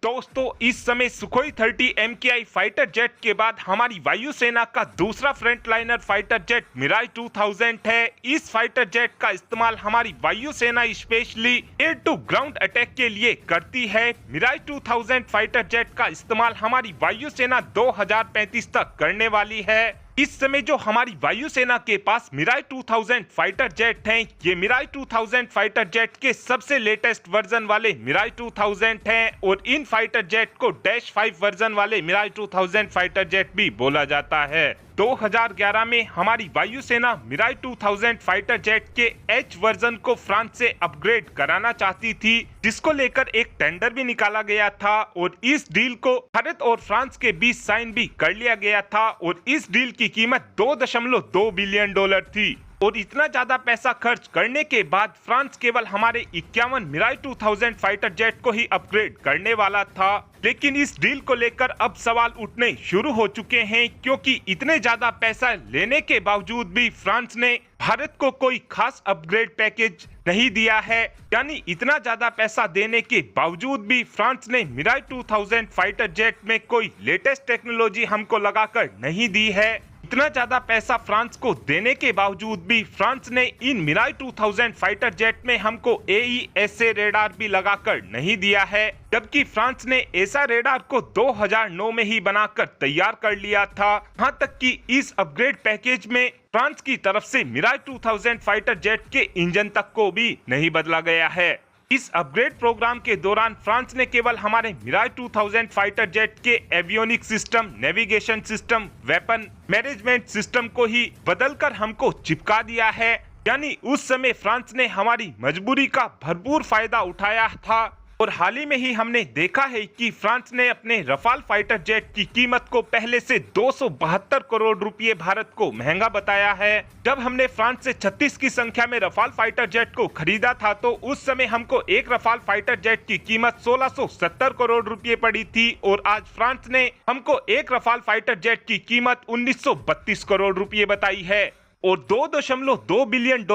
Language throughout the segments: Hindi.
दोस्तों, इस समय सुखोई 30 MKI फाइटर जेट के बाद हमारी वायुसेना का दूसरा फ्रंटलाइनर फाइटर जेट मिराज 2000 है। इस फाइटर जेट का इस्तेमाल हमारी वायुसेना specially air to ground attack के लिए करती है। मिराज 2000 फाइटर जेट का इस्तेमाल हमारी वायुसेना 2035 तक करने वाली है। इस समय जो हमारी वायुसेना के पास मिराज 2000 फाइटर जेट हैं, ये मिराज 2000 फाइटर जेट के सबसे लेटेस्ट वर्जन वाले मिराज 2000 हैं और इन फाइटर जेट को डैश 5 वर्जन वाले मिराज 2000 फाइटर जेट भी बोला जाता है। 2011 में हमारी वायुसेना मिराज 2000 फाइटर जेट के एच वर्जन को फ्रांस से अपग्रेड कराना चाहती थी, जिसको लेकर एक टेंडर भी निकाला गया था और इस डील को भारत और फ्रांस के बीच साइन भी कर लिया गया था और इस डील की कीमत $2.2 बिलियन थी। और इतना ज्यादा पैसा खर्च करने के बाद फ्रांस केवल हमारे 51 मिराज 2000 फाइटर जेट को ही अपग्रेड करने वाला था। लेकिन इस डील को लेकर अब सवाल उठने शुरू हो चुके हैं, क्योंकि इतने ज्यादा पैसा लेने के बावजूद भी फ्रांस ने भारत को कोई खास अपग्रेड पैकेज नहीं दिया है। यानी इतना ज्यादा पैसा देने के बावजूद भी फ्रांस ने मिराज 2000 फाइटर जेट में कोई लेटेस्ट टेक्नोलॉजी हमको लगाकर नहीं दी है। इतना ज्यादा पैसा फ्रांस को देने के बावजूद भी फ्रांस ने इन मिराज 2000 फाइटर जेट में हमको AESA रेडार भी लगाकर नहीं दिया है, जबकि फ्रांस ने ऐसा रेडार को 2009 में ही बनाकर तैयार कर लिया था। यहाँ तक कि इस अपग्रेड पैकेज में फ्रांस की तरफ से मिराज 2000 फाइटर जेट के इंजन तक को भी नहीं बदला गया है। इस अपग्रेड प्रोग्राम के दौरान फ्रांस ने केवल हमारे मिराज 2000 फाइटर जेट के avionic system, navigation system, weapon management system को ही बदलकर हमको चिपका दिया है। यानी उस समय फ्रांस ने हमारी मजबूरी का भरपूर फायदा उठाया था। और हाल ही में ही हमने देखा है कि फ्रांस ने अपने रफाल फाइटर जेट की कीमत को पहले से 272 करोड़ रुपए भारत को महंगा बताया है। जब हमने फ्रांस से 36 की संख्या में रफाल फाइटर जेट को खरीदा था, तो उस समय हमको एक रफाल फाइटर जेट की कीमत 1670 करोड़ रुपए पड़ी थी और आज फ्रांस ने हमको एक रफाल फाइटर जेट की कीमत 1932 करोड़ रुपए बताई है। और $2.2 बिलियन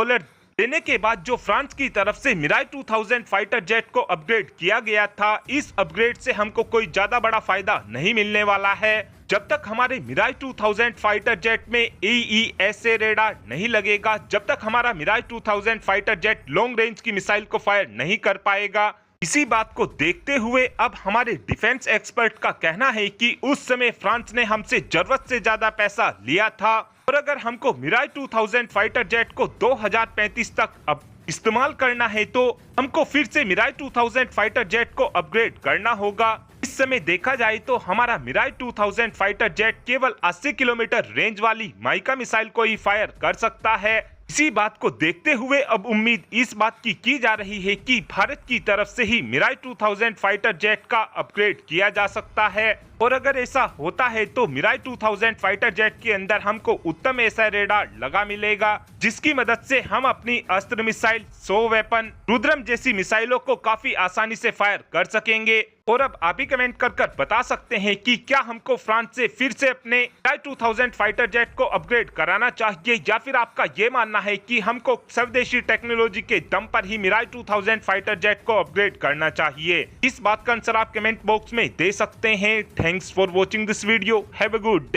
देने के बाद जो फ्रांस की तरफ से मिराज 2000 फाइटर जेट को अपग्रेड किया गया था, इस अपग्रेड से हमको कोई ज्यादा बड़ा फायदा नहीं मिलने वाला है। जब तक हमारे मिराज 2000 फाइटर जेट में AESA रेडार नहीं लगेगा, जब तक हमारा Mirage 2000 fighter jet long range की मिसाइल को फायर नहीं कर पाएगा। इसी बात को देखते हुए अब हमारे डिफेंस एक्सपर्ट का कहना है कि उस समय फ्रांस ने हमसे जरूरत से ज्यादा पैसा लिया था और अगर हमको मिराज 2000 फाइटर जेट को 2035 तक अब इस्तेमाल करना है, तो हमको फिर से मिराज 2000 फाइटर जेट को अपग्रेड करना होगा। इस समय देखा जाए तो हमारा मिराज 2000 फाइटर जेट केवल 80 किलोमीटर रेंज वाली माइका मिसाइल को ही फायर कर सकता है। इसी बात को देखते हुए अब उम्मीद इस बात की जा रही है कि भारत की तरफ से ही मिराज 2000 फाइटर जेट का अपग्रेड किया जा सकता है। और अगर ऐसा होता है तो मिराज 2000 फाइटर जेट के अंदर हमको उत्तम ऐसा रेडार लगा मिलेगा, जिसकी मदद से हम अपनी अस्त्र मिसाइल, 100 वेपन, रुद्रम जैसी मिसाइलों को काफी आसानी से फायर कर सकेंगे। और अब आप ही कमेंट कर बता सकते हैं कि क्या हमको फ्रांस से फिर से अपने मिराज 2000 फाइटर जेट को अपग्रेड कराना चाहिए, या फिर आपका ये मानना है कि हमको स्वदेशी टेक्नोलॉजी के दम पर ही मिराज 2000 फाइटर जेट को अपग्रेड करना चाहिए। इस बात का आंसर आप कमेंट बॉक्स में दे सकते हैं। Thanks for watching this video. Have a good day.